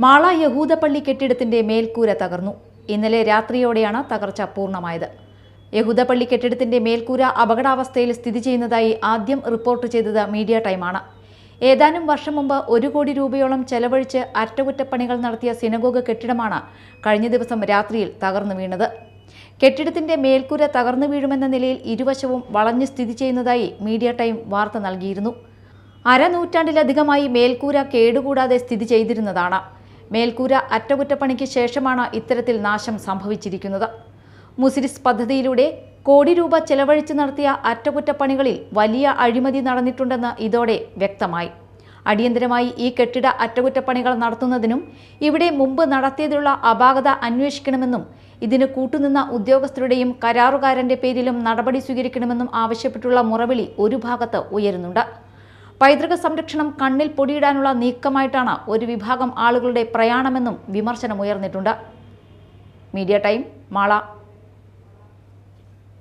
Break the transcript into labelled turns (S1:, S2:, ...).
S1: മാള യഹൂദപ്പള്ളി കെട്ടിടത്തിന്റെ മേൽക്കൂര തകർന്നു. ഇന്നലെ രാത്രിയോടെയാണ് തകർച്ച പൂർണ്ണമായത്. യഹൂദപ്പള്ളി കെട്ടിടത്തിന്റെ മേൽക്കൂര അപകടാവസ്ഥയിൽ സ്ഥിതി ചെയ്യുന്നതായി ആദ്യം റിപ്പോർട്ട് ചെയ്തത് മീഡിയ ടൈമാണ്. ഏതാനും വർഷം മുമ്പ് 1 കോടി രൂപയോളം ചെലവഴിച്ച് അറ്റകുറ്റപ്പണികൾ നടത്തിയ സിനഗോഗ് കെട്ടിടമാണ് കഴിഞ്ഞ ദിവസം രാത്രിയിൽ തകർന്നു വീണത്. കെട്ടിടത്തിന്റെ മേൽക്കൂര തകർന്നു വീഴുമെന്ന നിലയിൽ ഇരുവശവും വളഞ്ഞ് സ്ഥിതി ചെയ്യുന്നതായി മീഡിയ ടൈം വാർത്ത നൽകിയിരുന്നു. അരനൂറ്റാണ്ടിലധികമായി മേൽക്കൂര കേടുകൂടാതെ സ്ഥിതി ചെയ്തിരുന്നതാണ്. മേൽക്കൂര അറ്റകുറ്റപ്പണിക്ക് ശേഷമാണ് ഇത്തരത്തിൽ നാശം സംഭവിച്ചിരിക്കുന്നത്. മുസിരിസ് പദ്ധതിയിലൂടെ കോടി രൂപ ചെലവഴിച്ച് നടത്തിയ അറ്റകുറ്റപ്പണികളിൽ വലിയ അഴിമതി നടന്നിട്ടുണ്ടെന്ന് ഇതോടെ വ്യക്തമായി. അടിയന്തരമായി ഈ കെട്ടിട അറ്റകുറ്റപ്പണികൾ നടത്തുന്നതിനും ഇവിടെ മുമ്പ് നടത്തിയതിലുള്ള അപാകത അന്വേഷിക്കണമെന്നും ഇതിന് കൂട്ടുനിന്ന ഉദ്യോഗസ്ഥരുടെയും കരാറുകാരന്റെ പേരിലും നടപടി സ്വീകരിക്കണമെന്നും ആവശ്യപ്പെട്ടുള്ള മുറവിളി ഒരു ഭാഗത്ത് ഉയരുന്നുണ്ട്. പൈതൃക സംരക്ഷണം കണ്ണിൽ പൊടിയിടാനുള്ള നീക്കമായിട്ടാണ് ഒരു വിഭാഗം ആളുകളുടെ പ്രയാണമെന്നും വിമർശനമുയർന്നിട്ടുണ്ട്. Media time, Mala.